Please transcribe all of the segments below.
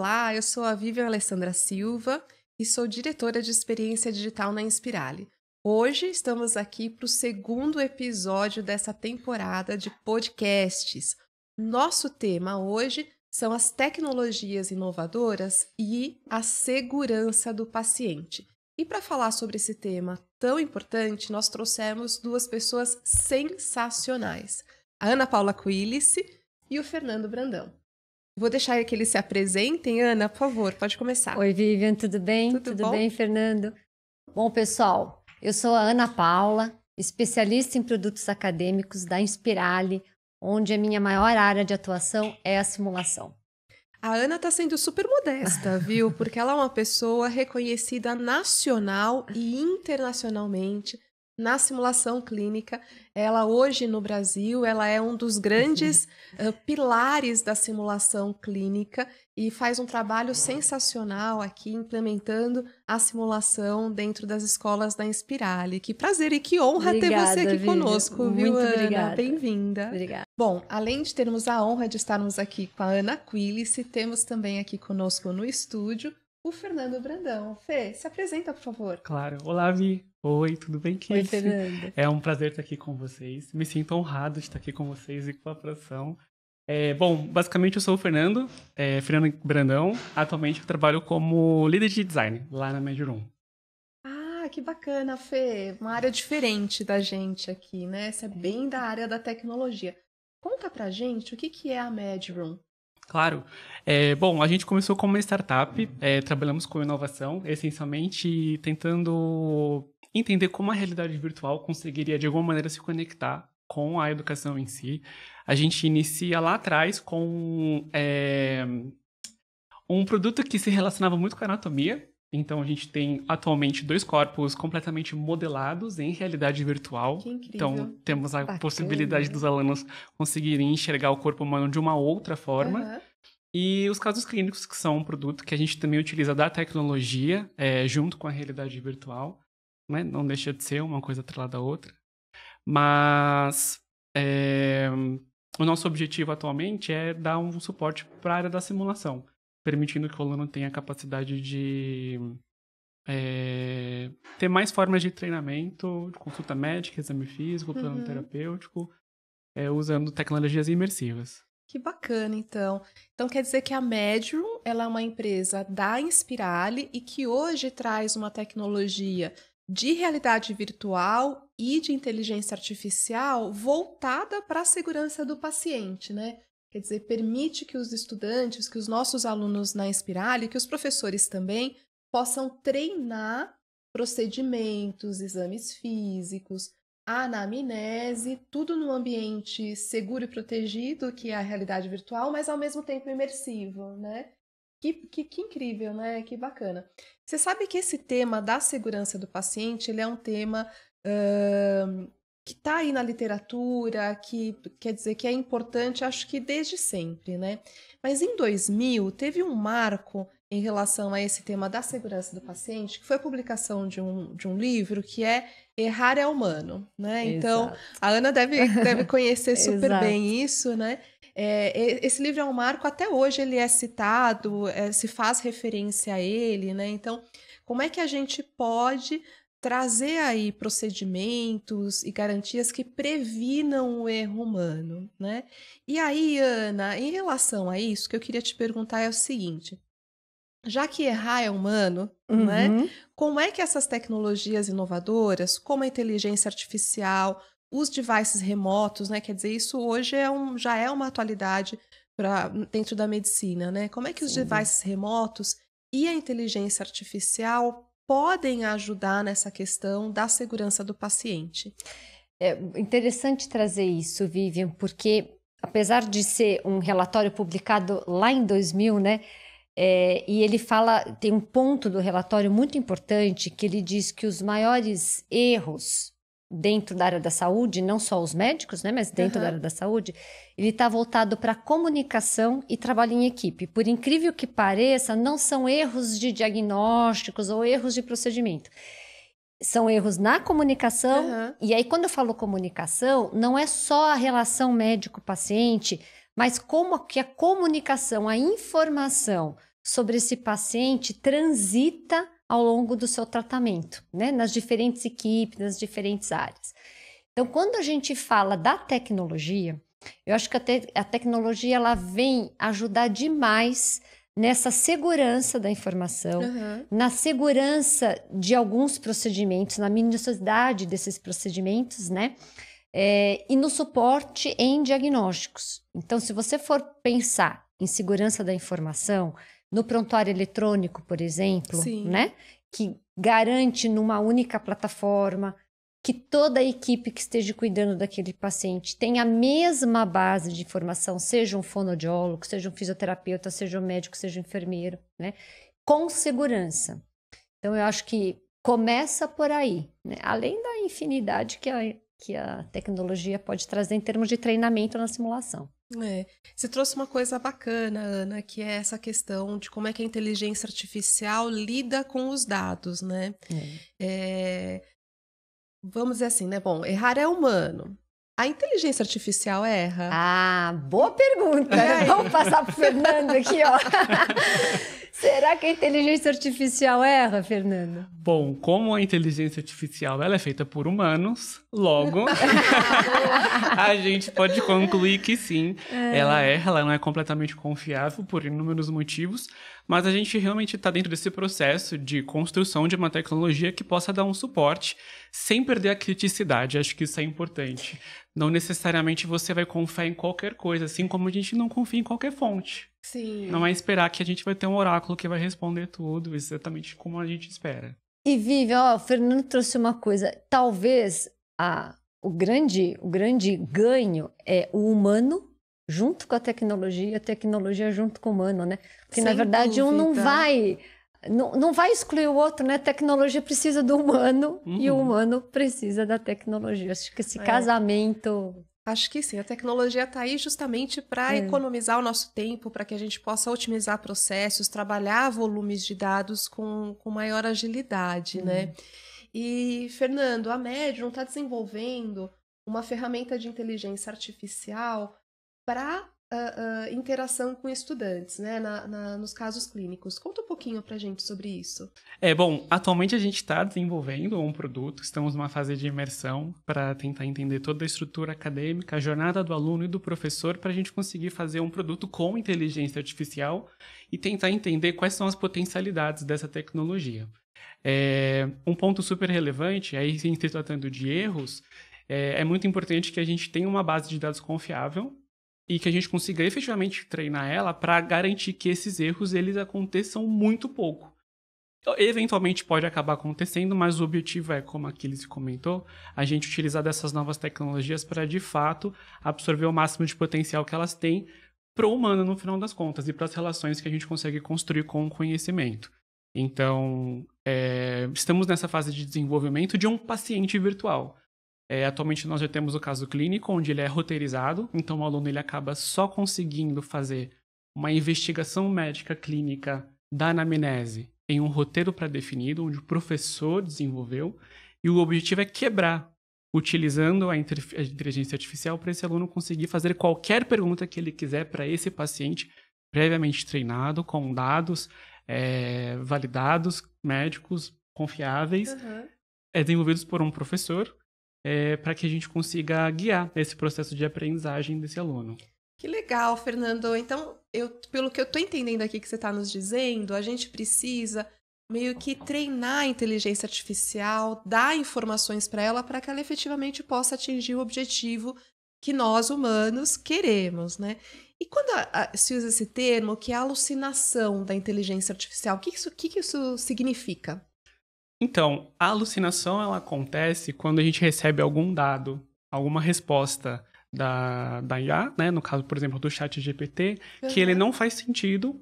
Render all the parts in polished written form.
Olá, eu sou a Vivian Alessandra Silva e sou diretora de experiência digital na Inspirali. Hoje estamos aqui para o segundo episódio dessa temporada de podcasts. Nosso tema hoje são as tecnologias inovadoras e a segurança do paciente. E para falar sobre esse tema tão importante, nós trouxemos duas pessoas sensacionais. A Ana Paula Quilice e o Fernando Brandão. Vou deixar que eles se apresentem. Ana, por favor, pode começar. Oi, Vivian, tudo bem? Tudo bom? Bem, Fernando? Bom, pessoal, eu sou a Ana Paula, especialista em produtos acadêmicos da Inspirali, onde a minha maior área de atuação é a simulação. A Ana está sendo super modesta, viu? Porque ela é uma pessoa reconhecida nacional e internacionalmente na simulação clínica. Ela hoje no Brasil, ela é um dos grandes pilares da simulação clínica e faz um trabalho sensacional aqui implementando a simulação dentro das escolas da Inspirali. Que prazer e que honra Obrigada, ter você aqui Vivian. conosco, viu, Muito Ana? obrigada. Bem-vinda. Obrigada. Bom, além de termos a honra de estarmos aqui com a Ana Quilice, temos também aqui conosco no estúdio o Fernando Brandão. Fê, se apresenta, por favor. Claro. Olá, Vi. Oi, tudo bem, Kiss? Oi, Fernando. É um prazer estar aqui com vocês. Me sinto honrado de estar aqui com vocês e com a produção. Bom, basicamente eu sou o Fernando Brandão. Atualmente eu trabalho como líder de design lá na Mediroom. Ah, que bacana, Fê. Uma área diferente da gente aqui, né? Essa é bem da área da tecnologia. Conta pra gente o que é a Mediroom. Claro. Bom, a gente começou como uma startup, trabalhamos com inovação, essencialmente tentando entender como a realidade virtual conseguiria, de alguma maneira, se conectar com a educação em si. A gente inicia lá atrás com um produto que se relacionava muito com a anatomia. Então, a gente tem atualmente 2 corpos completamente modelados em realidade virtual. Que incrível. Então, temos a Bacana. possibilidade dos alunos conseguirem enxergar o corpo humano de uma outra forma. Uhum. E os casos clínicos, que são um produto que a gente também utiliza da tecnologia, junto com a realidade virtual. Né? Não deixa de ser uma coisa atrelada à outra. Mas o nosso objetivo atualmente é dar um suporte para a área da simulação, permitindo que o aluno tenha a capacidade de ter mais formas de treinamento, de consulta médica, exame físico, plano terapêutico, usando tecnologias imersivas. Que bacana, então. Então quer dizer que a Mediroom, ela é uma empresa da Inspirali e que hoje traz uma tecnologia de realidade virtual e de inteligência artificial voltada para a segurança do paciente, né? Quer dizer, permite que os estudantes, que os nossos alunos na Inspirali, que os professores também, possam treinar procedimentos, exames físicos, a anamnese, tudo num ambiente seguro e protegido, que é a realidade virtual, mas ao mesmo tempo imersivo, né? Que incrível, né? Que bacana. Você sabe que esse tema da segurança do paciente, ele é um tema que está aí na literatura, que quer dizer que é importante, acho que desde sempre, né? Mas em 2000 teve um marco em relação a esse tema da segurança do paciente, que foi a publicação de um livro que é Errar é Humano, né? Então, a Ana deve conhecer super bem isso, né? Esse livro é um marco, até hoje ele é citado, se faz referência a ele, né? Então, como é que a gente pode trazer aí procedimentos e garantias que previnam o erro humano, né? E aí, Ana, em relação a isso, o que eu queria te perguntar é o seguinte: já que errar é humano, né? Como é que essas tecnologias inovadoras, como a inteligência artificial, os devices remotos, né? Quer dizer, isso hoje já é uma atualidade dentro da medicina, né? Como é que os devices remotos e a inteligência artificial podem ajudar nessa questão da segurança do paciente? É interessante trazer isso, Vivian, porque apesar de ser um relatório publicado lá em 2000, né? E ele tem um ponto do relatório muito importante, que ele diz que os maiores erros dentro da área da saúde, não só os médicos, né, mas dentro da área da saúde, ele está voltado para comunicação e trabalho em equipe. Por incrível que pareça, não são erros de diagnósticos ou erros de procedimento. São erros na comunicação, e aí quando eu falo comunicação, não é só a relação médico-paciente, mas como que a comunicação, a informação sobre esse paciente transita ao longo do seu tratamento, né? Nas diferentes equipes, nas diferentes áreas. Então, quando a gente fala da tecnologia, eu acho que a tecnologia ela vem ajudar demais nessa segurança da informação, na segurança de alguns procedimentos, na minuciosidade desses procedimentos, né? E no suporte em diagnósticos. Então, se você for pensar em segurança da informação, no prontuário eletrônico, por exemplo, né? Que garante numa única plataforma que toda a equipe que esteja cuidando daquele paciente tenha a mesma base de informação, seja um fonoaudiólogo, seja um fisioterapeuta, seja um médico, seja um enfermeiro, né? Com segurança. Então, eu acho que começa por aí, né? Além da infinidade que a tecnologia pode trazer em termos de treinamento na simulação. Você trouxe uma coisa bacana, Ana, que é essa questão de como é que a inteligência artificial lida com os dados, né? Vamos dizer assim, né? Bom, errar é humano. A inteligência artificial erra? Ah, boa pergunta. Vamos passar para o Fernando aqui, ó. Será que a inteligência artificial erra, Fernando? Bom, como a inteligência artificial ela é feita por humanos, logo a gente pode concluir que sim, ela erra, ela não é completamente confiável por inúmeros motivos, mas a gente realmente está dentro desse processo de construção de uma tecnologia que possa dar um suporte sem perder a criticidade. Acho que isso é importante. Não necessariamente você vai confiar em qualquer coisa, assim como a gente não confia em qualquer fonte. Sim. Não é esperar que a gente vai ter um oráculo que vai responder tudo exatamente como a gente espera. E Vivi, ó, o Fernando trouxe uma coisa. Talvez o grande ganho é o humano junto com a tecnologia junto com o humano, né? Porque, na verdade, um não vai excluir o outro, né? A tecnologia precisa do humano e o humano precisa da tecnologia. Acho que esse casamento... Acho que sim, a tecnologia está aí justamente para economizar o nosso tempo, para que a gente possa otimizar processos, trabalhar volumes de dados com maior agilidade, né? E, Fernando, a Medium está desenvolvendo uma ferramenta de inteligência artificial para interação com estudantes, né, nos casos clínicos. Conta um pouquinho para a gente sobre isso. Bom, atualmente a gente está desenvolvendo um produto, estamos numa fase de imersão para tentar entender toda a estrutura acadêmica, a jornada do aluno e do professor, para a gente conseguir fazer um produto com inteligência artificial e tentar entender quais são as potencialidades dessa tecnologia. Um ponto super relevante, aí se tratando de erros, é muito importante que a gente tenha uma base de dados confiável e que a gente consiga efetivamente treinar ela para garantir que esses erros eles aconteçam muito pouco. Eventualmente pode acabar acontecendo, mas o objetivo é, como aqui se comentou, a gente utilizar dessas novas tecnologias para, de fato, absorver o máximo de potencial que elas têm para o humano, no final das contas, e para as relações que a gente consegue construir com o conhecimento. Então, estamos nessa fase de desenvolvimento de um paciente virtual. Atualmente nós já temos o caso clínico, onde ele é roteirizado, então o aluno ele acaba só conseguindo fazer uma investigação médica clínica da anamnese em um roteiro pré-definido, onde o professor desenvolveu, e o objetivo é quebrar, utilizando a inteligência artificial para esse aluno conseguir fazer qualquer pergunta que ele quiser para esse paciente previamente treinado, com dados validados, médicos, confiáveis, desenvolvidos por um professor, para que a gente consiga guiar esse processo de aprendizagem desse aluno. Que legal, Fernando. Então, pelo que eu estou entendendo aqui que você está nos dizendo, a gente precisa meio que treinar a inteligência artificial, dar informações para ela para que ela efetivamente possa atingir o objetivo que nós, humanos, queremos, né? E quando se usa esse termo, que é a alucinação da inteligência artificial, o que isso significa? Então, a alucinação ela acontece quando a gente recebe algum dado, alguma resposta da IA, né? No caso, por exemplo, do ChatGPT, que ele não faz sentido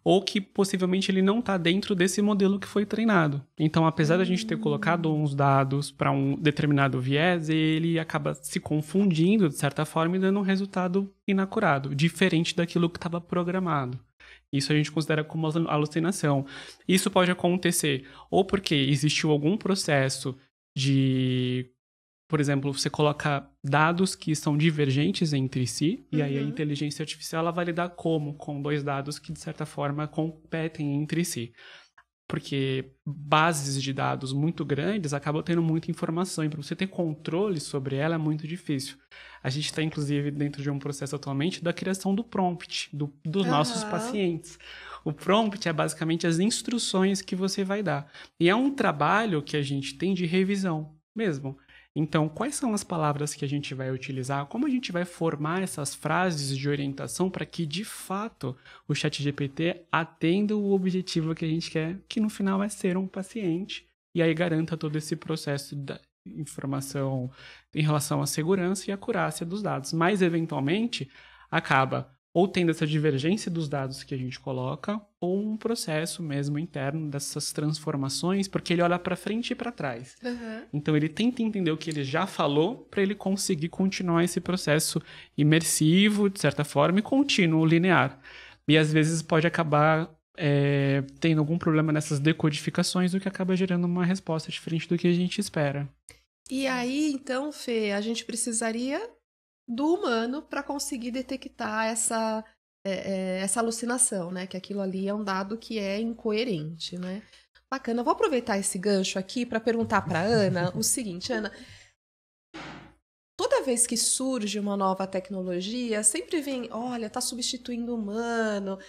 ou que possivelmente ele não está dentro desse modelo que foi treinado. Então, apesar da gente ter colocado uns dados para um determinado viés, ele acaba se confundindo, de certa forma, e dando um resultado inacurado, diferente daquilo que estava programado. Isso a gente considera como alucinação. Isso pode acontecer ou porque existiu algum processo de por exemplo, você coloca dados que são divergentes entre si, e aí a Uhum. inteligência artificial ela vai lidar como? Com dois dados que, de certa forma, competem entre si. Porque bases de dados muito grandes acabam tendo muita informação, e para você ter controle sobre ela é muito difícil. A gente está, inclusive, dentro de um processo atualmente da criação do prompt dos nossos Aham. pacientes. O prompt é basicamente as instruções que você vai dar. E é um trabalho que a gente tem de revisão mesmo. Então, quais são as palavras que a gente vai utilizar? Como a gente vai formar essas frases de orientação para que, de fato, o ChatGPT atenda o objetivo que a gente quer, que no final é ser um paciente, e aí garanta todo esse processo da informação em relação à segurança e acurácia dos dados. Mas, eventualmente, acaba ou tendo essa divergência dos dados que a gente coloca, ou um processo mesmo interno dessas transformações, porque ele olha para frente e para trás. Uhum. Então ele tenta entender o que ele já falou para ele conseguir continuar esse processo imersivo, de certa forma, e contínuo, linear. E às vezes pode acabar tendo algum problema nessas decodificações, o que acaba gerando uma resposta diferente do que a gente espera. E aí, então, Fê, a gente precisaria do humano para conseguir detectar essa alucinação, né? Que aquilo ali é um dado que é incoerente, né? Bacana. Eu vou aproveitar esse gancho aqui para perguntar para Ana o seguinte, Ana. Toda vez que surge uma nova tecnologia, sempre vem, olha, está substituindo o humano,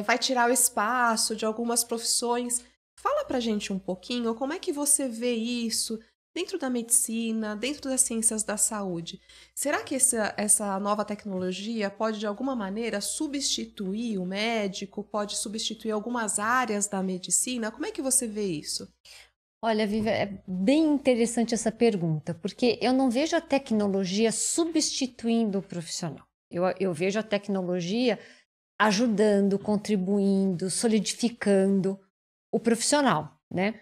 vai tirar o espaço de algumas profissões. Fala pra gente um pouquinho como é que você vê isso dentro da medicina, dentro das ciências da saúde. Será que essa nova tecnologia pode, de alguma maneira, substituir o médico, pode substituir algumas áreas da medicina? Como é que você vê isso? Olha, Vivi, é bem interessante essa pergunta, porque eu não vejo a tecnologia substituindo o profissional. Eu vejo a tecnologia ajudando, contribuindo, solidificando o profissional, né?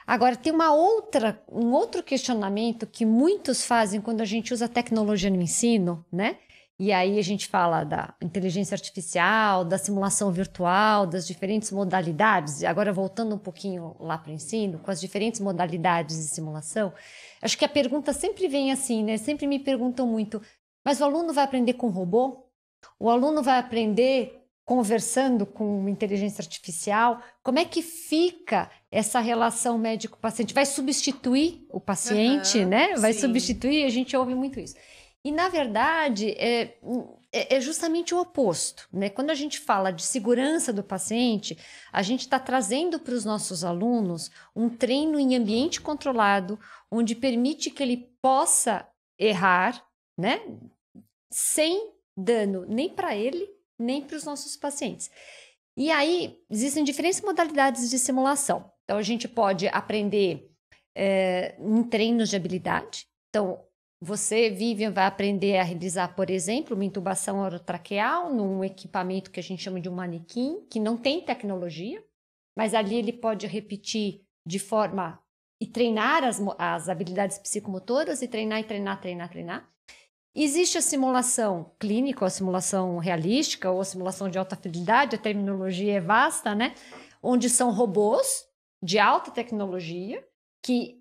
Agora, tem um outro questionamento que muitos fazem quando a gente usa tecnologia no ensino, né? E aí a gente fala da inteligência artificial, da simulação virtual, das diferentes modalidades. Agora, voltando um pouquinho lá para o ensino, com as diferentes modalidades de simulação, acho que a pergunta sempre vem assim, né? Sempre me perguntam muito, mas o aluno vai aprender com robô? O aluno vai aprender conversando com inteligência artificial? Como é que fica essa relação médico-paciente? Vai substituir o paciente, né? Vai sim. substituir, a gente ouve muito isso. E, na verdade, é justamente o oposto, né? Quando a gente fala de segurança do paciente, a gente está trazendo para os nossos alunos um treino em ambiente controlado, onde permite que ele possa errar, né? Sem dano nem para ele, nem para os nossos pacientes. E aí, existem diferentes modalidades de simulação. Então, a gente pode aprender em treinos de habilidade. Então, você, Vivian, vai aprender a realizar, por exemplo, uma intubação orotraqueal num equipamento que a gente chama de um manequim, que não tem tecnologia, mas ali ele pode repetir de forma e treinar as habilidades psicomotoras e treinar. Existe a simulação clínica, ou a simulação realística, ou a simulação de alta fidelidade, a terminologia é vasta, né? Onde são robôs de alta tecnologia que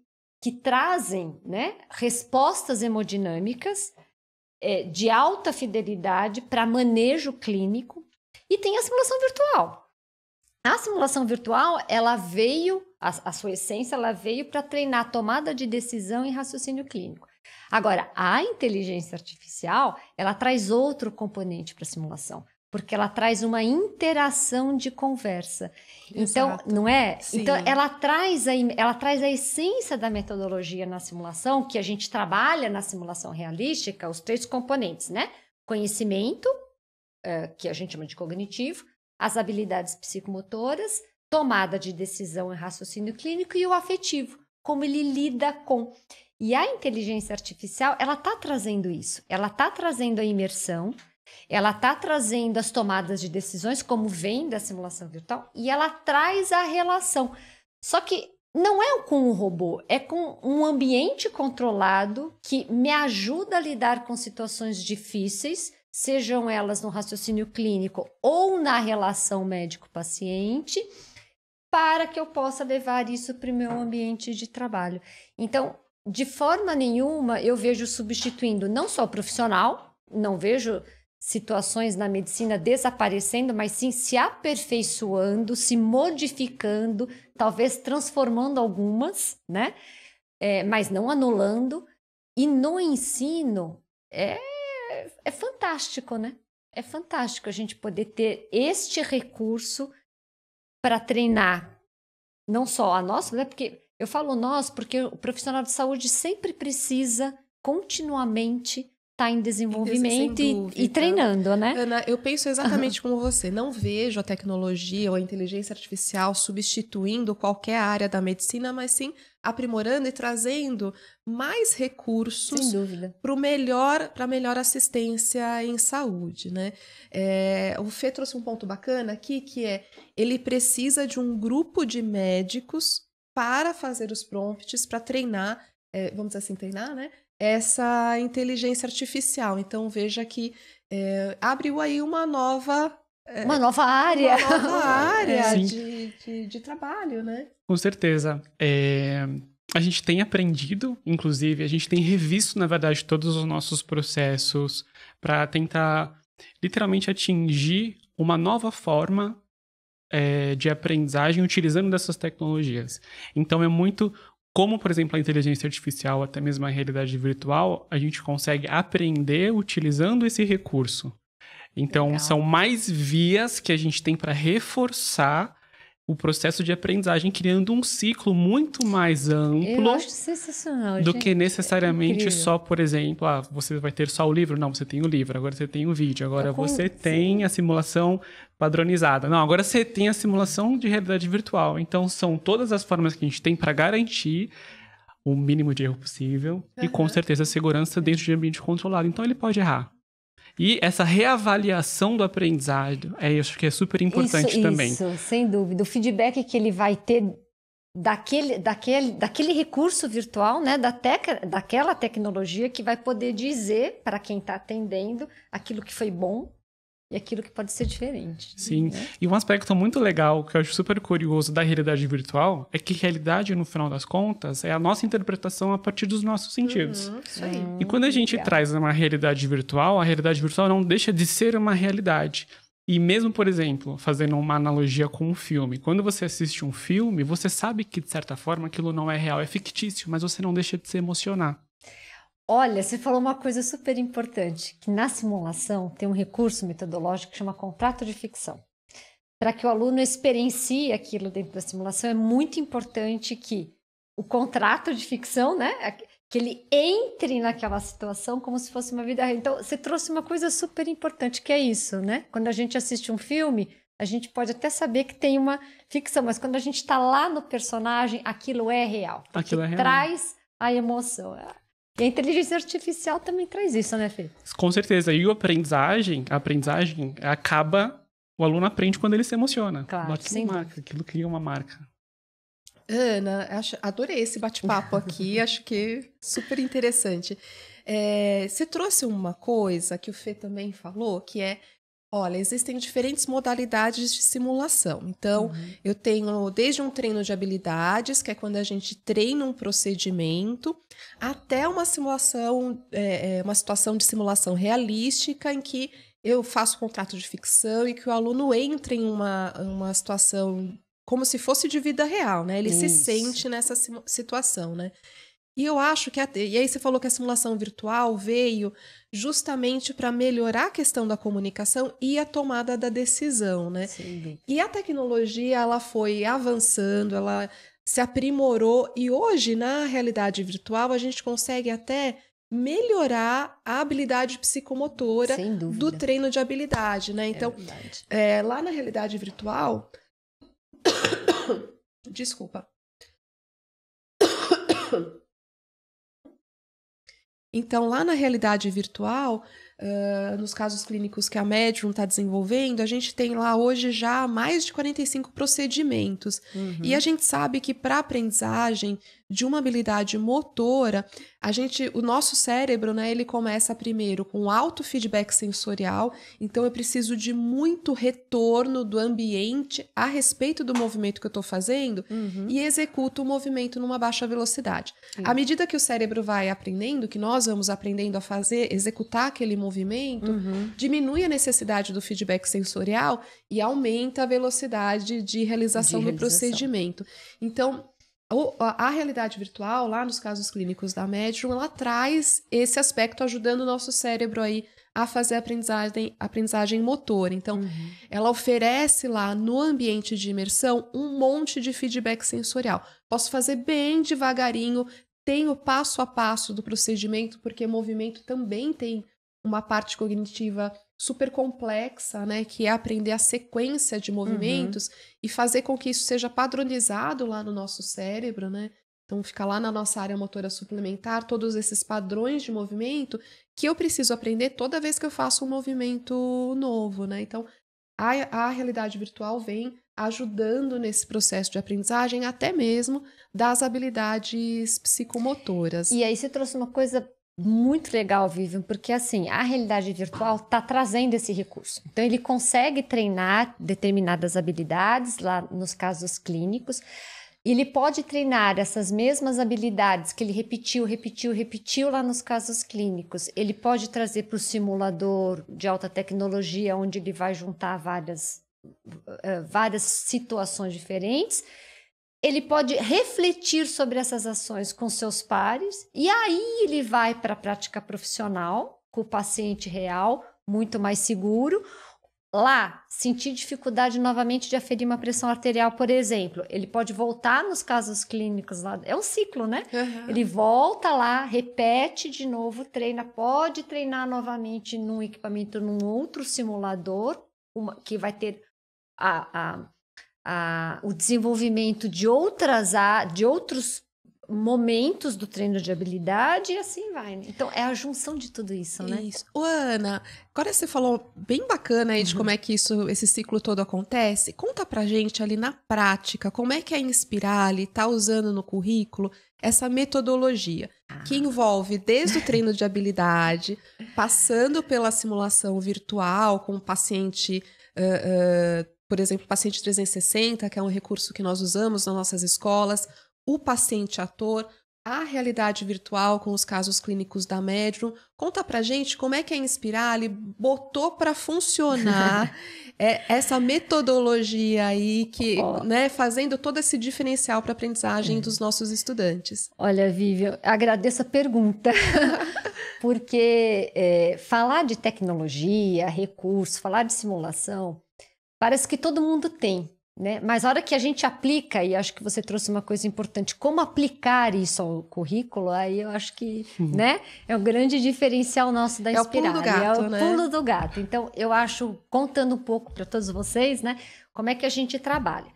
trazem, né, respostas hemodinâmicas de alta fidelidade para manejo clínico. E tem a simulação virtual. A simulação virtual, ela veio, a sua essência, ela veio para treinar tomada de decisão e raciocínio clínico. Agora, a inteligência artificial, ela traz outro componente para a simulação, porque ela traz uma interação de conversa. Exato. Então, não é? Sim. Então, ela traz a essência da metodologia na simulação, que a gente trabalha na simulação realística, os 3 componentes, né? Conhecimento, que a gente chama de cognitivo, as habilidades psicomotoras, tomada de decisão e raciocínio clínico e o afetivo, como ele lida com. E a inteligência artificial, ela está trazendo isso, ela está trazendo a imersão, ela está trazendo as tomadas de decisões, como vem da simulação virtual, e ela traz a relação. Só que não é com o robô, é com um ambiente controlado que me ajuda a lidar com situações difíceis, sejam elas no raciocínio clínico ou na relação médico-paciente, para que eu possa levar isso para o meu ambiente de trabalho. Então, de forma nenhuma eu vejo substituindo não só o profissional, não vejo situações na medicina desaparecendo, mas sim se aperfeiçoando, se modificando, talvez transformando algumas, né? Mas não anulando. E no ensino é fantástico, né? É fantástico a gente poder ter este recurso para treinar não só a nós, né? Porque eu falo nós, porque o profissional de saúde sempre precisa continuamente estar em desenvolvimento e treinando, né? Ana, eu penso exatamente como você. Não vejo a tecnologia ou a inteligência artificial substituindo qualquer área da medicina, mas sim aprimorando e trazendo mais recursos para a melhor assistência em saúde, né? O Fê trouxe um ponto bacana aqui, que ele precisa de um grupo de médicos para fazer os prompts, para treinar, vamos dizer assim, treinar, né? Essa inteligência artificial. Então, veja que abriu aí uma nova área, uma nova área de trabalho, né? Com certeza. A gente tem aprendido, inclusive, a gente tem revisto, na verdade, todos os nossos processos para tentar, literalmente, atingir uma nova forma de aprendizagem utilizando dessas tecnologias. Então, é muito como, por exemplo, a inteligência artificial, até mesmo a realidade virtual, a gente consegue aprender utilizando esse recurso. Então, legal. São mais vias que a gente tem para reforçar o processo de aprendizagem, criando um ciclo muito mais amplo. Eu acho sensacional, do que necessariamente só, por exemplo, você vai ter só o livro. Não, você tem o livro, agora você tem o vídeo, agora você tem a simulação padronizada. Não, agora você tem a simulação de realidade virtual. Então, são todas as formas que a gente tem para garantir o mínimo de erro possível e, com certeza, a segurança dentro de ambiente controlado. Então, ele pode errar. E essa reavaliação do aprendizado, eu acho que é super importante também. Isso, sem dúvida. O feedback que ele vai ter daquele recurso virtual, né, daquela tecnologia que vai poder dizer para quem está atendendo aquilo que foi bom e aquilo que pode ser diferente. Sim, né? E um aspecto muito legal, que eu acho super curioso da realidade virtual, é que realidade, no final das contas, é a nossa interpretação a partir dos nossos sentidos. Isso aí. E quando a gente traz uma realidade virtual, a realidade virtual não deixa de ser uma realidade. E mesmo, por exemplo, fazendo uma analogia com um filme, quando você assiste um filme, você sabe que, de certa forma, aquilo não é real, é fictício, mas você não deixa de se emocionar. Olha, você falou uma coisa super importante, que na simulação tem um recurso metodológico que chama contrato de ficção. Para que o aluno experiencie aquilo dentro da simulação, é muito importante que o contrato de ficção, né, que ele entre naquela situação como se fosse uma vida real. Então, você trouxe uma coisa super importante, que é isso, né? Quando a gente assiste um filme, a gente pode até saber que tem uma ficção, mas quando a gente está lá no personagem, aquilo é real. Aquilo é real. Traz a emoção. E a inteligência artificial também traz isso, né, Fê? Com certeza. E a aprendizagem acaba... O aluno aprende quando ele se emociona. Claro, aquilo cria uma marca. Ana, adorei esse bate-papo aqui, acho que super interessante. Você trouxe uma coisa que o Fê também falou, que olha, existem diferentes modalidades de simulação. Então, eu tenho desde um treino de habilidades, que é quando a gente treina um procedimento, até uma simulação, uma situação de simulação realística em que eu faço contrato de ficção e que o aluno entra em uma situação como se fosse de vida real, né? Ele se sente nessa situação, né? E eu acho que... E aí você falou que a simulação virtual veio justamente para melhorar a questão da comunicação e a tomada da decisão, né? Sim. E a tecnologia, ela foi avançando, ela se aprimorou e hoje, na realidade virtual, a gente consegue até melhorar a habilidade psicomotora do treino de habilidade, né? Então, lá na realidade virtual... Desculpa. Então, lá na realidade virtual, nos casos clínicos que a Medium está desenvolvendo, a gente tem lá hoje já mais de 45 procedimentos. E a gente sabe que para aprendizagem de uma habilidade motora, o nosso cérebro, né, ele começa primeiro com alto feedback sensorial, então eu preciso de muito retorno do ambiente a respeito do movimento que eu estou fazendo e executo o movimento numa baixa velocidade. À medida que o cérebro vai aprendendo, que nós vamos aprendendo a executar aquele movimento, diminui a necessidade do feedback sensorial e aumenta a velocidade de realização do procedimento. Então, a realidade virtual, lá nos casos clínicos da Medium, ela traz esse aspecto ajudando o nosso cérebro aí a fazer a aprendizagem motora. Então, ela oferece lá no ambiente de imersão um monte de feedback sensorial. Posso fazer bem devagarinho, tenho passo a passo do procedimento, porque movimento também tem uma parte cognitiva super complexa, né, que é aprender a sequência de movimentos e fazer com que isso seja padronizado lá no nosso cérebro, né? Então, fica lá na nossa área motora suplementar todos esses padrões de movimento que eu preciso aprender toda vez que eu faço um movimento novo, né? Então, a realidade virtual vem ajudando nesse processo de aprendizagem, até mesmo das habilidades psicomotoras. E aí você trouxe uma coisa muito legal, Vivian, porque assim, a realidade virtual está trazendo esse recurso. Então, ele consegue treinar determinadas habilidades lá nos casos clínicos. Ele pode treinar essas mesmas habilidades que ele repetiu lá nos casos clínicos. Ele pode trazer para o simulador de alta tecnologia, onde ele vai juntar várias situações diferentes. Ele pode refletir sobre essas ações com seus pares e aí ele vai para a prática profissional com o paciente real, muito mais seguro. Lá, sentir dificuldade novamente de aferir uma pressão arterial, por exemplo. Ele pode voltar nos casos clínicos lá. É um ciclo, né? Ele volta lá, repete de novo, treina. Pode treinar novamente num equipamento, num outro simulador, que vai ter o desenvolvimento de outros momentos do treino de habilidade e assim vai, né? Então, é a junção de tudo isso, né? Isso. Ô, Ana, agora você falou bem bacana aí de como é que esse ciclo todo acontece. Conta pra gente ali na prática, como é que a Inspirali tá usando no currículo essa metodologia, que envolve desde o treino de habilidade, passando pela simulação virtual com o paciente... por exemplo, o paciente 360, que é um recurso que nós usamos nas nossas escolas, o paciente ator, a realidade virtual com os casos clínicos da Medium. Conta pra gente como é que a Inspirali botou para funcionar essa metodologia aí, né, fazendo todo esse diferencial para a aprendizagem dos nossos estudantes. Olha, Vivian, agradeço a pergunta, porque falar de tecnologia, recurso, falar de simulação, parece que todo mundo tem, né? Mas a hora que a gente aplica, e acho que você trouxe uma coisa importante, como aplicar isso ao currículo, aí eu acho que né, é um grande diferencial nosso da Inspirali. É o pulo do gato, né? É o pulo do gato. Então, eu acho, contando um pouco para todos vocês, né, como é que a gente trabalha.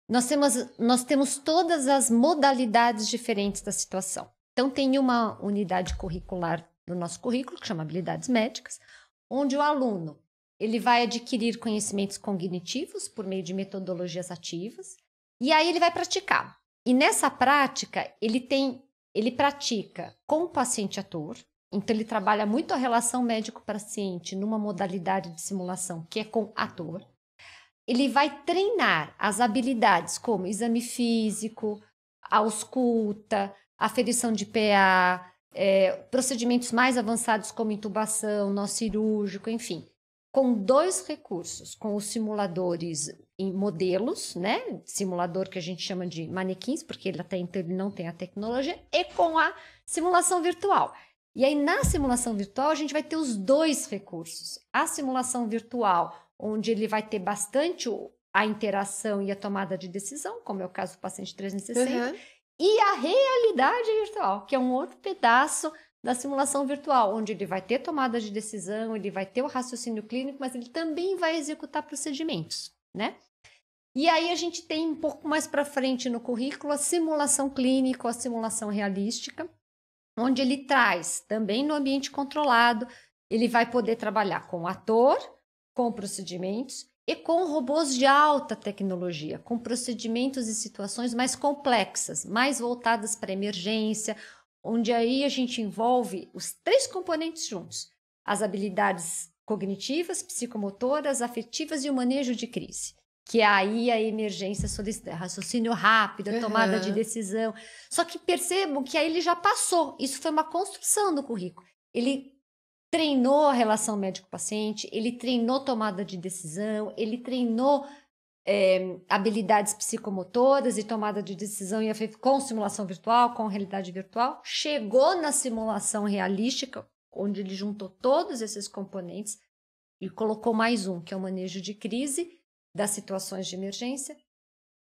Nós temos todas as modalidades diferentes da situação. Então, tem uma unidade curricular do nosso currículo, que chama Habilidades Médicas, onde o aluno ele vai adquirir conhecimentos cognitivos por meio de metodologias ativas e aí ele vai praticar. E nessa prática, ele pratica com o paciente ator, então ele trabalha muito a relação médico-paciente numa modalidade de simulação que é com ator. Ele vai treinar as habilidades como exame físico, a ausculta, aferição de PA, procedimentos mais avançados como intubação, nó cirúrgico, enfim. Com dois recursos, com os simuladores em modelos, né? Simulador que a gente chama de manequins, porque ele até então ele não tem a tecnologia, e com a simulação virtual. E aí, na simulação virtual, a gente vai ter os dois recursos. A simulação virtual, onde ele vai ter bastante a interação e a tomada de decisão, como é o caso do paciente 360, e a realidade virtual, que é um outro pedaço da simulação virtual, onde ele vai ter tomada de decisão, ele vai ter o raciocínio clínico, mas ele também vai executar procedimentos, né? E aí a gente tem um pouco mais para frente no currículo a simulação clínica, a simulação realística, onde ele traz também no ambiente controlado, ele vai poder trabalhar com o ator, com procedimentos e com robôs de alta tecnologia, com procedimentos e situações mais complexas, mais voltadas para emergência, onde aí a gente envolve os 3 componentes juntos: as habilidades cognitivas, psicomotoras, afetivas e o manejo de crise. Que aí a emergência solicita raciocínio rápido, a tomada de decisão. Só que percebam que aí ele já passou. Isso foi uma construção do currículo. Ele treinou a relação médico-paciente, ele treinou tomada de decisão, ele treinou habilidades psicomotoras e tomada de decisão com simulação virtual, com realidade virtual. Chegou na simulação realística, onde ele juntou todos esses componentes e colocou mais um, que é o manejo de crise, das situações de emergência,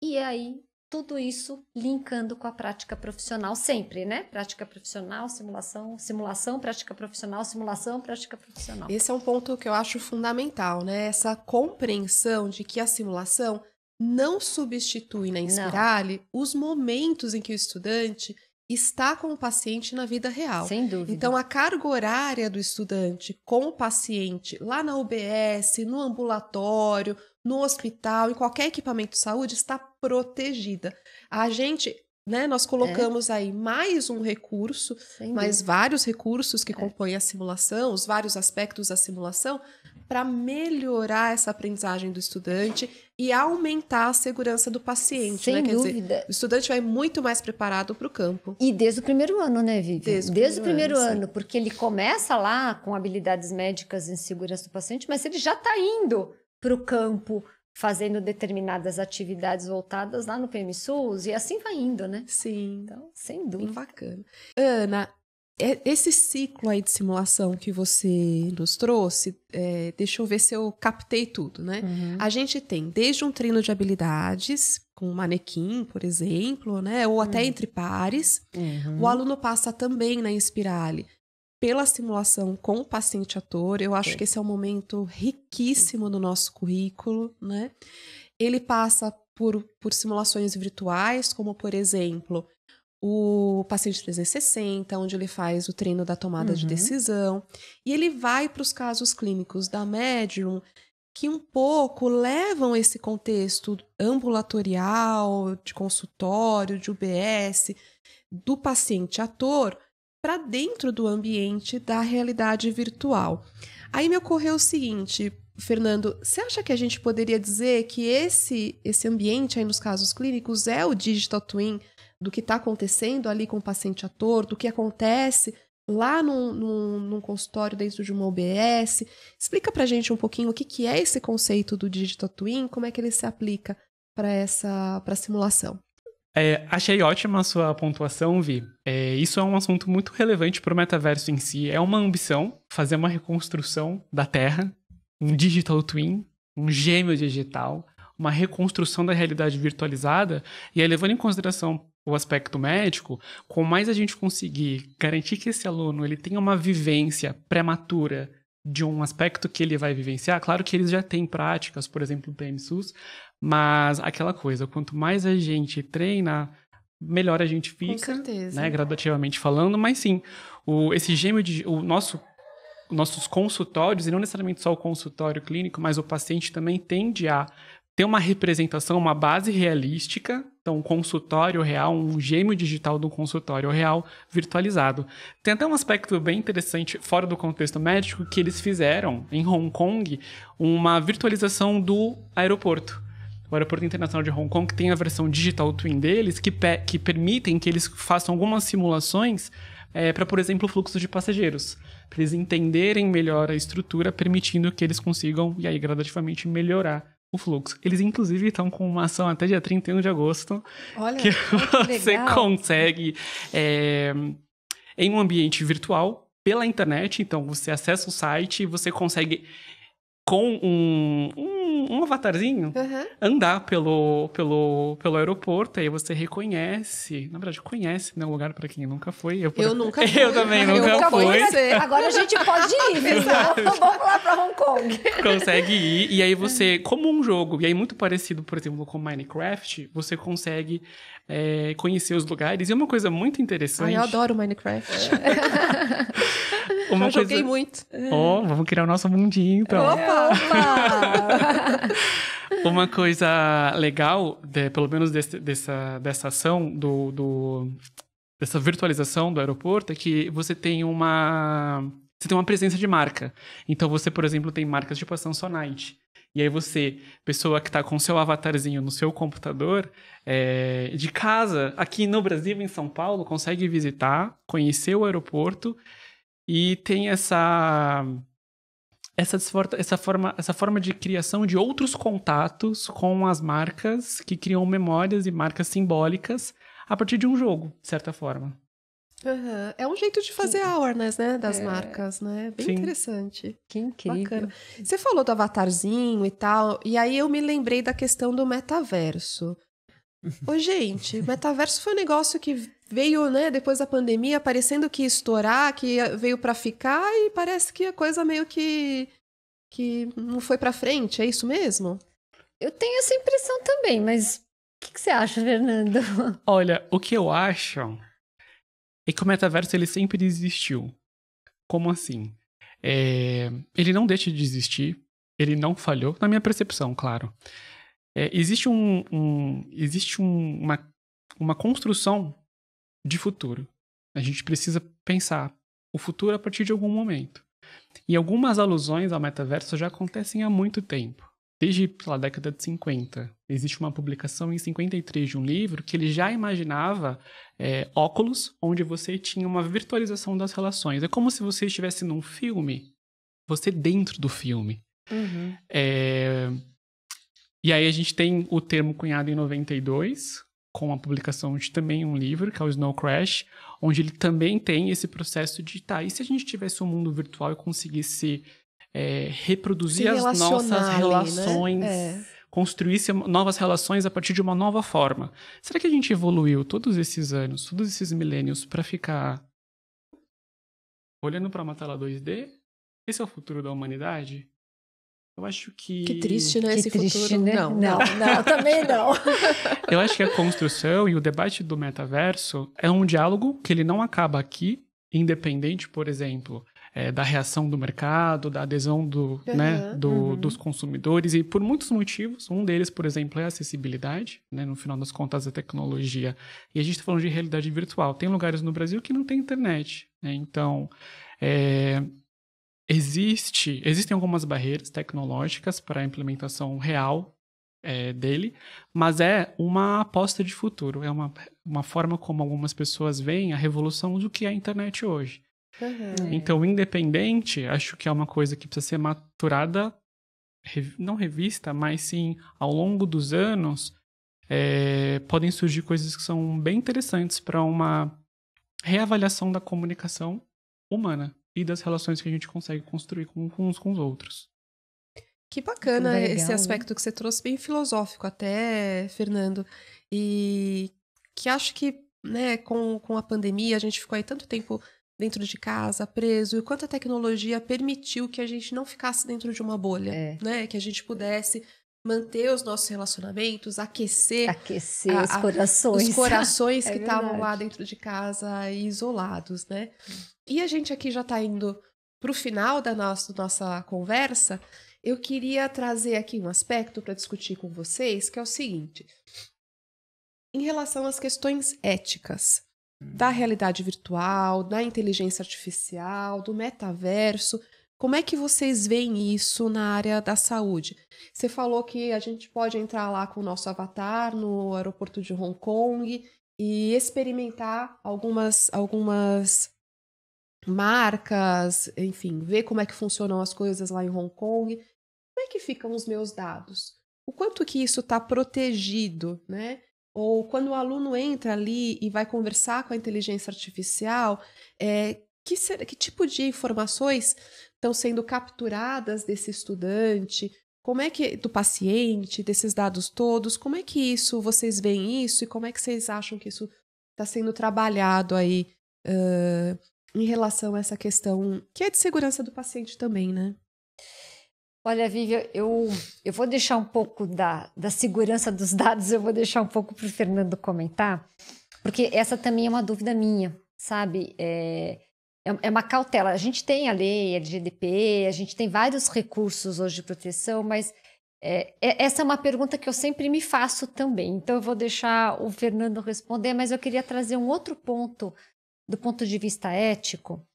e aí tudo isso linkando com a prática profissional sempre, né? Prática profissional, simulação, simulação, prática profissional, simulação, prática profissional. Esse é um ponto que eu acho fundamental, né? Essa compreensão de que a simulação não substitui na Inspirali os momentos em que o estudante está com o paciente na vida real. Sem dúvida. Então, a carga horária do estudante com o paciente lá na UBS, no ambulatório, no hospital, em qualquer equipamento de saúde, está protegida. A gente, né, nós colocamos aí mais um recurso, mais vários recursos que compõem a simulação, os vários aspectos da simulação, para melhorar essa aprendizagem do estudante e aumentar a segurança do paciente. Sem né? dúvida. Quer dizer, o estudante vai muito mais preparado para o campo. E desde o primeiro ano, né, Vivi? Desde o primeiro ano, sim. porque ele começa lá com habilidades médicas em segurança do paciente, mas ele já está indo para o campo, fazendo determinadas atividades voltadas lá no PMSUS, e assim vai indo, né? Sim. Então, sem dúvida. Bem bacana. Ana, esse ciclo aí de simulação que você nos trouxe, deixa eu ver se eu captei tudo, né? A gente tem desde um treino de habilidades, com um manequim, por exemplo, né? Ou até entre pares. O aluno passa também na Inspirali pela simulação com o paciente ator. Eu acho que esse é um momento riquíssimo no nosso currículo, né? Ele passa por simulações virtuais, como, por exemplo, o paciente 360, onde ele faz o treino da tomada de decisão. E ele vai para os casos clínicos da Medium, que um pouco levam esse contexto ambulatorial, de consultório, de UBS, do paciente ator, para dentro do ambiente da realidade virtual. Aí me ocorreu o seguinte, Fernando, você acha que a gente poderia dizer que esse ambiente aí nos casos clínicos é o digital twin do que está acontecendo ali com o paciente ator, do que acontece lá num consultório dentro de uma UBS? Explica pra gente um pouquinho o que é esse conceito do digital twin, como é que ele se aplica para a simulação. Achei ótima a sua pontuação, Vi. Isso é um assunto muito relevante para o metaverso em si. É uma ambição fazer uma reconstrução da Terra, um digital twin, um gêmeo digital, uma reconstrução da realidade virtualizada, e aí, levando em consideração o aspecto médico, com mais a gente conseguir garantir que esse aluno ele tenha uma vivência prematura de um aspecto que ele vai vivenciar, claro que eles já têm práticas, por exemplo, o PMSUS, mas aquela coisa, quanto mais a gente treina, melhor a gente fica, com certeza, né, gradativamente falando, mas sim, esse gêmeo nossos consultórios, e não necessariamente só o consultório clínico, mas o paciente também tende a ter uma representação, uma base realística, então um consultório real, um gêmeo digital do consultório real virtualizado. Tem até um aspecto bem interessante, fora do contexto médico, que eles fizeram em Hong Kong, uma virtualização do aeroporto. O Aeroporto Internacional de Hong Kong tem a versão digital twin deles, que permitem que eles façam algumas simulações para, por exemplo, o fluxo de passageiros, para eles entenderem melhor a estrutura, permitindo que eles consigam, e aí gradativamente, melhorar o fluxo. Eles, inclusive, estão com uma ação até dia 31 de agosto. Olha, que você consegue, em um ambiente virtual, pela internet. Então, você acessa o site e você consegue, com um avatarzinho, andar pelo aeroporto. Aí você reconhece, na verdade, conhece, né, o lugar para quem nunca foi. Eu nunca fui. Eu também nunca fui. Agora a gente pode ir, viu? Vamos lá para Hong Kong. Consegue ir, e aí você, como um jogo, e aí muito parecido, por exemplo, com Minecraft, você consegue conhecer os lugares. E uma coisa muito interessante... eu adoro Minecraft. Eu joguei muito. Vamos criar o nosso mundinho, então. Opa! Uma coisa legal, pelo menos dessa ação, dessa virtualização do aeroporto, é que você tem uma presença de marca. Então, você, por exemplo, tem marcas tipo a Samsonite. E aí você, pessoa que está com seu avatarzinho no seu computador, de casa, aqui no Brasil, em São Paulo, consegue visitar, conhecer o aeroporto e tem essa forma de criação de outros contatos com as marcas que criam memórias e marcas simbólicas a partir de um jogo, de certa forma. Uhum. É um jeito de fazer awareness, né, das marcas, né? Bem Sim. interessante. Que incrível. Bacana. Você falou do avatarzinho e tal, e aí eu me lembrei da questão do metaverso. Ô, gente, o metaverso foi um negócio que veio, né, depois da pandemia, parecendo que ia estourar, que veio pra ficar, e parece que a coisa meio que não foi pra frente, é isso mesmo? Eu tenho essa impressão também, mas o que você acha, Fernando? Olha, o que eu acho é que o metaverso ele sempre existiu. Como assim? Ele não deixa de existir, ele não falhou, na minha percepção, claro. Existe uma construção de futuro. A gente precisa pensar o futuro a partir de algum momento. E algumas alusões ao metaverso já acontecem há muito tempo. Desde a década de 50. Existe uma publicação em 53 de um livro que ele já imaginava óculos onde você tinha uma virtualização das relações. É como se você estivesse num filme, você dentro do filme. Uhum. E aí a gente tem o termo cunhado em 92, com a publicação de também um livro, que é o Snow Crash, onde ele também tem esse processo de, e se a gente tivesse um mundo virtual e conseguisse reproduzir as nossas relações, né? Construísse novas relações a partir de uma nova forma. Será que a gente evoluiu todos esses anos, todos esses milênios, para ficar olhando para uma tela 2D? Esse é o futuro da humanidade? Eu acho que... Que triste, né, esse triste, futuro. Né? Não, também não. Eu acho que a construção e o debate do metaverso é um diálogo que ele não acaba aqui, independente, por exemplo, da reação do mercado, da adesão dos consumidores, e por muitos motivos. Um deles, por exemplo, é a acessibilidade, né, no final das contas, a tecnologia. E a gente está falando de realidade virtual. Tem lugares no Brasil que não tem internet, né? Então, existem algumas barreiras tecnológicas para a implementação real dele, mas é uma aposta de futuro, é uma forma como algumas pessoas veem a revolução do que é a internet hoje. Então, independente, acho que é uma coisa que precisa ser maturada, não revista, mas sim, ao longo dos anos, podem surgir coisas que são bem interessantes para uma reavaliação da comunicação humana e das relações que a gente consegue construir uns com os outros. Que bacana legal, esse aspecto que você trouxe, bem filosófico até, Fernando. E que acho que, né, com a pandemia, a gente ficou aí tanto tempo dentro de casa, preso, e o quanto a tecnologia permitiu que a gente não ficasse dentro de uma bolha, né? Que a gente pudesse manter os nossos relacionamentos, aquecer os corações que estavam lá dentro de casa isolados, né? E a gente aqui já está indo para o final da nossa conversa. Eu queria trazer aqui um aspecto para discutir com vocês, que é o seguinte. Em relação às questões éticas da realidade virtual, da inteligência artificial, do metaverso, como é que vocês veem isso na área da saúde? Você falou que a gente pode entrar lá com o nosso avatar no aeroporto de Hong Kong e experimentar algumas marcas, enfim, ver como é que funcionam as coisas lá em Hong Kong. Como é que ficam os meus dados? O quanto que isso está protegido, né? Ou quando o aluno entra ali e vai conversar com a inteligência artificial, que tipo de informações estão sendo capturadas desse estudante? Como é que, do paciente, desses dados todos, como é que vocês veem isso e como é que vocês acham que isso está sendo trabalhado aí em relação a essa questão que é de segurança do paciente também, né? Olha, Vivian, eu vou deixar um pouco da segurança dos dados, eu vou deixar um pouco para o Fernando comentar, porque essa também é uma dúvida minha, sabe? É uma cautela. A gente tem a lei, a GDPR, a gente tem vários recursos hoje de proteção, mas Essa é uma pergunta que eu sempre me faço também. Então, eu vou deixar o Fernando responder, mas eu queria trazer um outro ponto, do ponto de vista ético,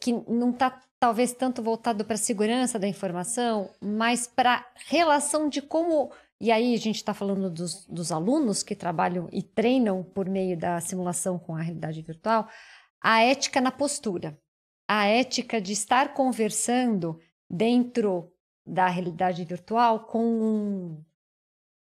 que não está talvez tanto voltado para a segurança da informação, mas para a relação de como... E aí a gente está falando dos alunos que trabalham e treinam por meio da simulação com a realidade virtual, a ética na postura, a ética de estar conversando dentro da realidade virtual com um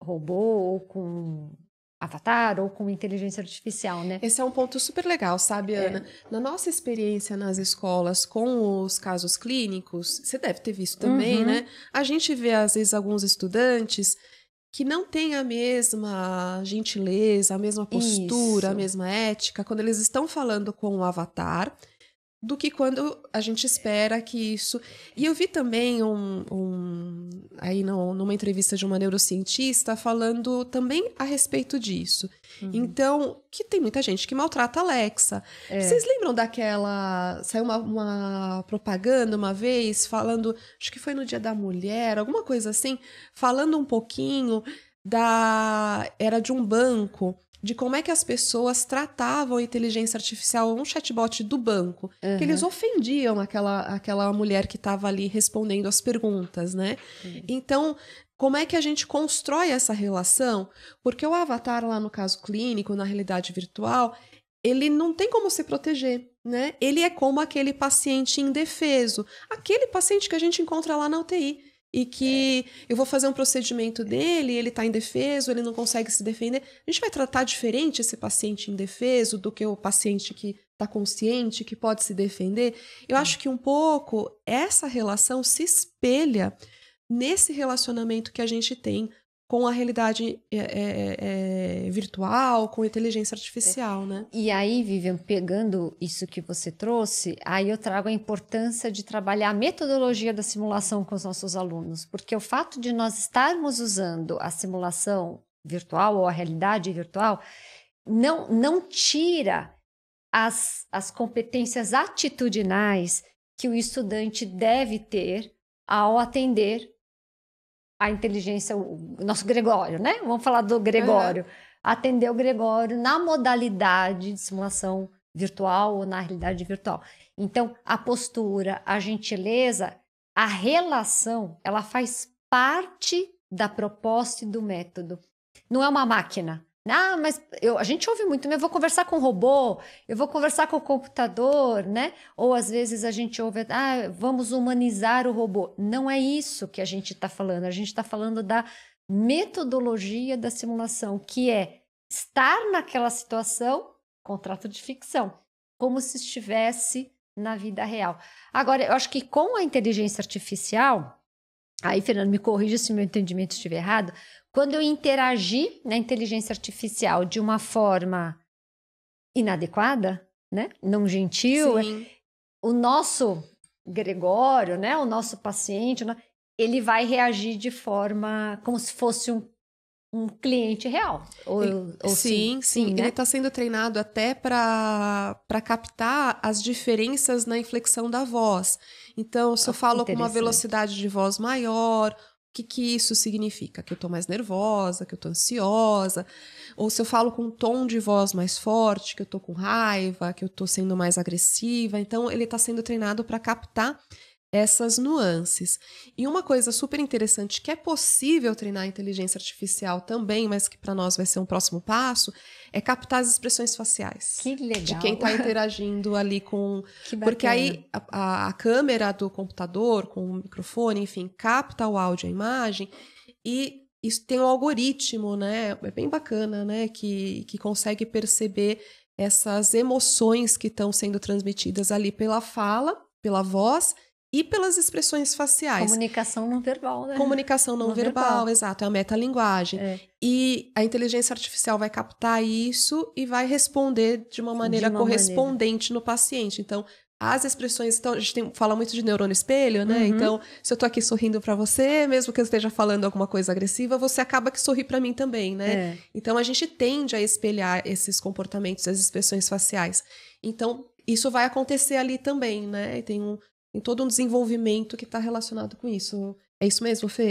robô ou com um avatar ou com inteligência artificial, né? Esse é um ponto super legal, sabe, Ana? Na nossa experiência nas escolas com os casos clínicos, você deve ter visto também, né? A gente vê, às vezes, alguns estudantes que não têm a mesma gentileza, a mesma postura, a mesma ética, quando eles estão falando com o avatar, do que quando a gente espera que isso... E eu vi também aí numa entrevista de uma neurocientista falando também a respeito disso. Então, que tem muita gente que maltrata a Alexa. Vocês lembram daquela... Saiu uma propaganda uma vez falando, acho que foi no Dia da Mulher, alguma coisa assim, falando um pouquinho era de um banco, de como é que as pessoas tratavam a inteligência artificial, um chatbot do banco, que eles ofendiam aquela mulher que estava ali respondendo as perguntas, né? Então, como é que a gente constrói essa relação? Porque o avatar lá no caso clínico, na realidade virtual, ele não tem como se proteger, né? Ele é como aquele paciente indefeso, aquele paciente que a gente encontra lá na UTI. E que eu vou fazer um procedimento dele, ele está indefeso, ele não consegue se defender. A gente vai tratar diferente esse paciente indefeso do que o paciente que está consciente, que pode se defender. Eu acho que um pouco essa relação se espelha nesse relacionamento que a gente tem com a realidade virtual, com a inteligência artificial, né? E aí, Vivian, pegando isso que você trouxe, aí eu trago a importância de trabalhar a metodologia da simulação com os nossos alunos, porque o fato de nós estarmos usando a simulação virtual ou a realidade virtual não tira as competências atitudinais que o estudante deve ter ao atender a inteligência, o nosso Gregório, né? Vamos falar do Gregório. Atender o Gregório na modalidade de simulação virtual ou na realidade virtual. Então, a postura, a gentileza, a relação, ela faz parte da proposta e do método. Não é uma máquina. Ah, mas a gente ouve muito, eu vou conversar com o robô, eu vou conversar com o computador, né? Ou às vezes a gente ouve, vamos humanizar o robô. Não é isso que a gente está falando, a gente está falando da metodologia da simulação, que é estar naquela situação, contrato de ficção, como se estivesse na vida real. Agora, eu acho que com a inteligência artificial, aí, Fernando, me corrija se meu entendimento estiver errado, quando eu interagir na inteligência artificial de uma forma inadequada, né? Não gentil, o nosso Gregório, né? O nosso paciente, ele vai reagir de forma como se fosse um cliente real. Sim, né? Ele está sendo treinado até para captar as diferenças na inflexão da voz. Então, se eu falo com uma velocidade de voz maior, o que isso significa? Que eu estou mais nervosa, que eu estou ansiosa. Ou se eu falo com um tom de voz mais forte, que eu estou com raiva, que eu estou sendo mais agressiva. Então, ele está sendo treinado para captar essas nuances. E uma coisa super interessante que é possível treinar a inteligência artificial também, mas que para nós vai ser um próximo passo, é captar as expressões faciais. Que legal. De quem está interagindo ali com... Que bacana. Porque aí a câmera do computador, com o microfone, enfim, capta o áudio e a imagem e isso tem um algoritmo, né? É bem bacana, né? Que consegue perceber essas emoções que estão sendo transmitidas ali pela fala, pela voz e pelas expressões faciais. Comunicação não verbal, né? Comunicação não verbal, exato, é a metalinguagem. E a inteligência artificial vai captar isso e vai responder de uma maneira correspondente no paciente. Então, as expressões... Então, a gente fala muito de neurônio espelho, né? Então, se eu tô aqui sorrindo para você, mesmo que eu esteja falando alguma coisa agressiva, você acaba que sorri para mim também, né? Então, a gente tende a espelhar esses comportamentos, as expressões faciais. Então, isso vai acontecer ali também, né? Tem todo um desenvolvimento que está relacionado com isso. É isso mesmo, Fê?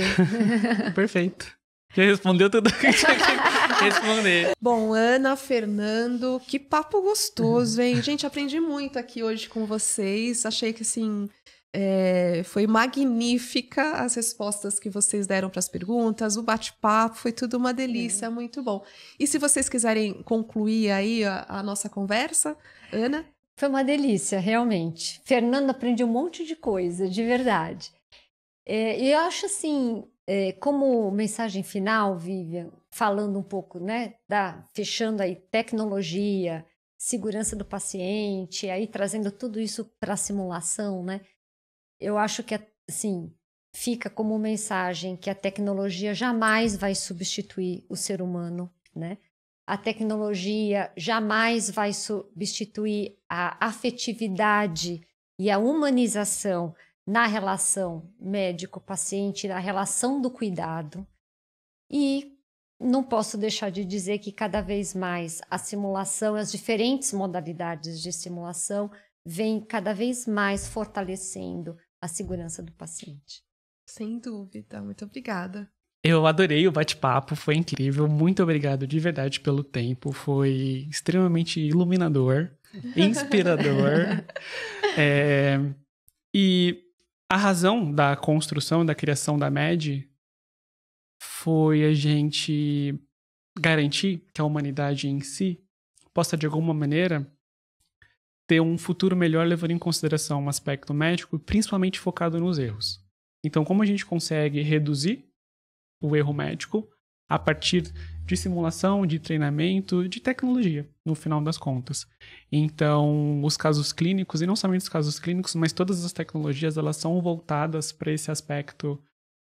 Perfeito. Já respondeu tudo que eu tinha que responder. Bom, Ana, Fernando, que papo gostoso, hein? Gente, aprendi muito aqui hoje com vocês. Achei que, assim, foi magnífica as respostas que vocês deram para as perguntas, o bate-papo, foi tudo uma delícia, muito bom. E se vocês quiserem concluir aí a nossa conversa, Ana? Foi uma delícia, realmente. Fernando, aprendi um monte de coisa, de verdade. E eu acho assim, como mensagem final, Vivian, falando um pouco, né, fechando aí tecnologia, segurança do paciente, aí trazendo tudo isso para a simulação, né? Eu acho que, assim, fica como mensagem que a tecnologia jamais vai substituir o ser humano, né? A tecnologia jamais vai substituir a afetividade e a humanização na relação médico-paciente, na relação do cuidado. E não posso deixar de dizer que cada vez mais a simulação, as diferentes modalidades de simulação, vêm cada vez mais fortalecendo a segurança do paciente. Sem dúvida, muito obrigada. Eu adorei o bate-papo, foi incrível. Muito obrigado de verdade pelo tempo. Foi extremamente iluminador, inspirador. E a razão da construção, da criação da MED foi a gente garantir que a humanidade em si possa, de alguma maneira, ter um futuro melhor levando em consideração um aspecto médico, principalmente focado nos erros. Então, como a gente consegue reduzir o erro médico a partir de simulação, de treinamento, de tecnologia, no final das contas. Então, os casos clínicos, e não somente os casos clínicos, mas todas as tecnologias, elas são voltadas para esse aspecto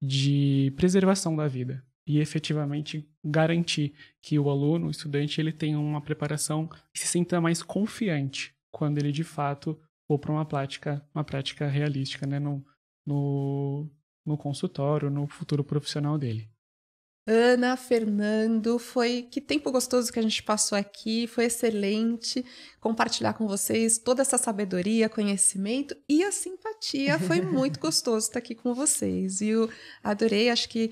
de preservação da vida e efetivamente garantir que o aluno, o estudante, ele tenha uma preparação e se sinta mais confiante quando ele, de fato, for para uma prática realística, né, no consultório, no futuro profissional dele. Ana, Fernando, que tempo gostoso que a gente passou aqui, foi excelente compartilhar com vocês toda essa sabedoria, conhecimento e a simpatia, foi muito gostoso estar aqui com vocês, viu? Adorei, acho que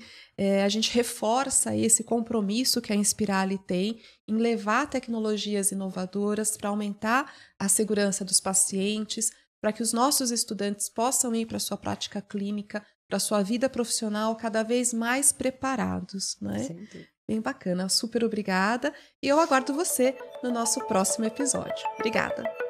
a gente reforça aí esse compromisso que a Inspirali tem em levar tecnologias inovadoras para aumentar a segurança dos pacientes, para que os nossos estudantes possam ir para a sua prática clínica, para a sua vida profissional cada vez mais preparados, né? Sim. Bem bacana, super obrigada. E eu aguardo você no nosso próximo episódio. Obrigada!